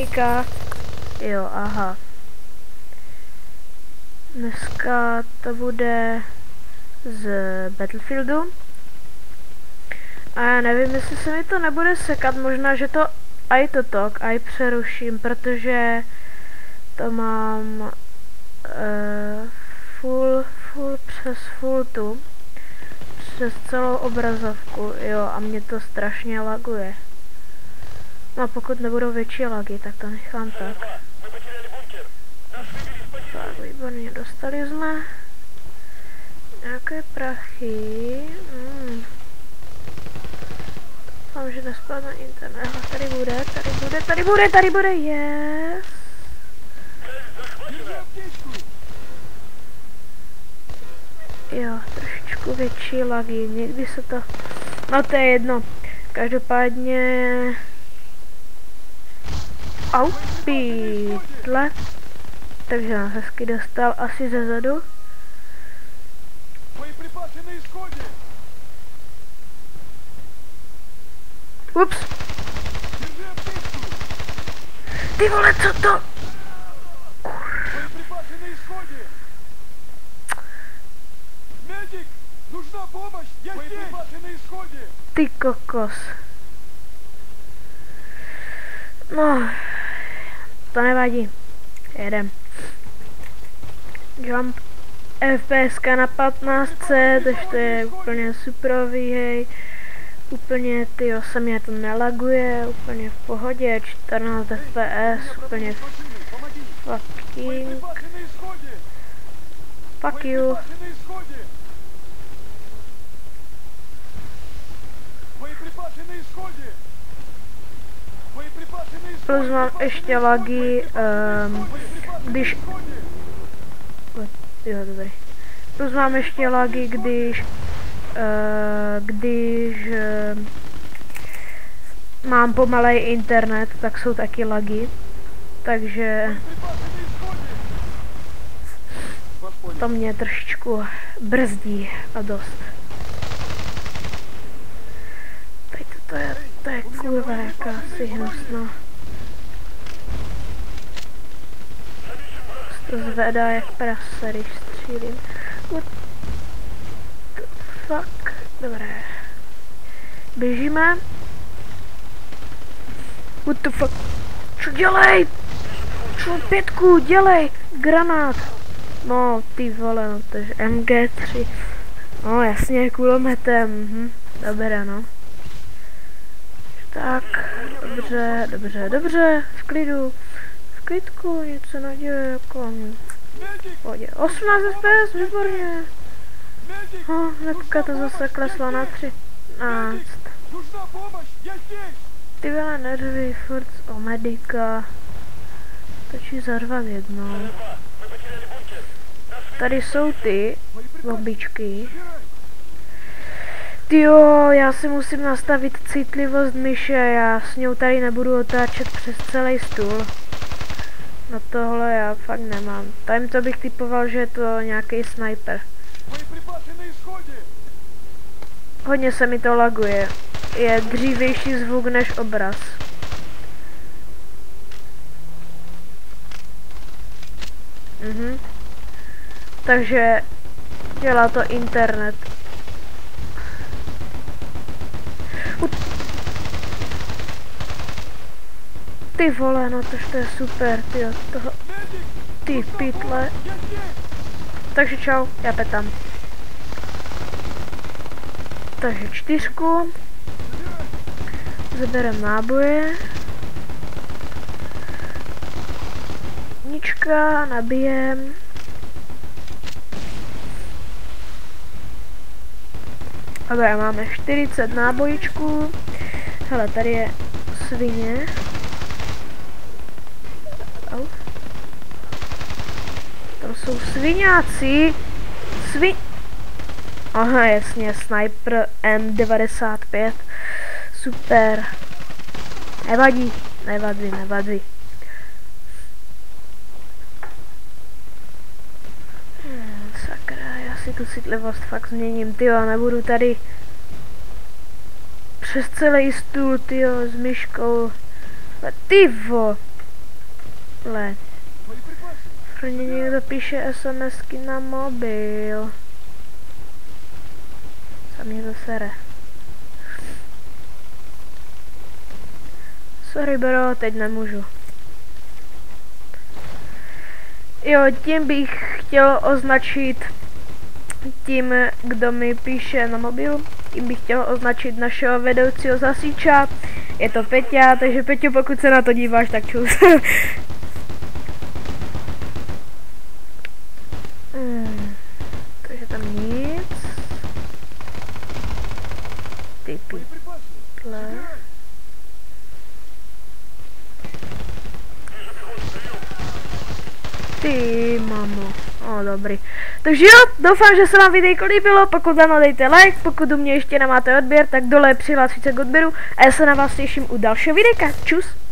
Hejka. Jo, aha. Dneska to bude z Battlefieldu. A já nevím, jestli se mi to nebude sekat, možná, že to aj přeruším, protože to mám přes full tu. Přes celou obrazovku, jo, a mě to strašně laguje. No a pokud nebudou větší lagy, tak to nechám tak. Tak, výborně, dostali jsme nějaké prachy. Doufám, že nespadne internet. Tady bude, yes. Jo, trošičku větší lagy, někdy se to... No to je jedno. Každopádně... Au, pítle. Takže nás hezky dostal asi ze zadu. Ups. Ty vole, co to? Ty kokos. No, to nevadí. Jedem. Jump FPS na 15C, takže to je úplně superový, hej. Úplně, tyjo, se mě to nelaguje, úplně v pohodě, 14 FPS, úplně fuck you. Plus mám ještě lagy, když... Jo, dobrý. Plus mám ještě lagy, když mám pomalej internet, tak jsou taky lagy. Takže... to mě trošičku brzdí a dost. Teď to je kurva jakási hnusná. To zvedá jak prase, když střílím. What the fuck? Dobré. Běžíme. What the fuck? Čo dělej? Čo pětku, dělej! Granát! No, ty vole, no to je MG3. No, jasně, kulometem. Dobré, no. Tak, dobře, v klidu. V klidku, nic se neděje, jako pohodě. 18 FPS, výborně. Hnedka to zase kleslo na 13. Ty vole, nervy, furt o medika. Stačí zarvat jednou. Tady jsou ty bombičky. Tyjo, já si musím nastavit citlivost myše, já s ňou tady nebudu otáčet přes celý stůl. No tohle já fakt nemám. Tady to bych typoval, že je to nějaký sniper. Hodně se mi to laguje. Je dřívější zvuk než obraz. Takže dělá to internet. Ty vole, no to je super, tyjo, toho, ty pytle. Takže čau, já petám. Takže 4. Zaberem náboje. Nička, nabijem. Dobré, máme 40 nábojíčků. Hele, tady je svině. To jsou sviňáci. Aha, jasně, sniper M95. Super. Nevadí. Sakra, já si tu citlivost fakt změním, tyjo, nebudu tady přes celý stůl, tyjo, s myškou. Tyvo. Le. Prvně někdo píše SMSky na mobil. Sam mě to sere. Sorry bro, teď nemůžu. Jo, tím bych chtěl označit tím, kdo mi píše na mobil, tím bych chtěl označit našeho vedoucího zasíča. Je to Peťa, takže Peťo, pokud se na to díváš, tak čus. Takže tam nic. Typy. Ty mamo. O, dobrý. Takže jo, doufám, že se vám videjko líbilo, pokud ano, dejte like, pokud u mě ještě nemáte odběr, tak dole přihlásit se k odběru a já se na vás těším u dalšího videjka. Čus.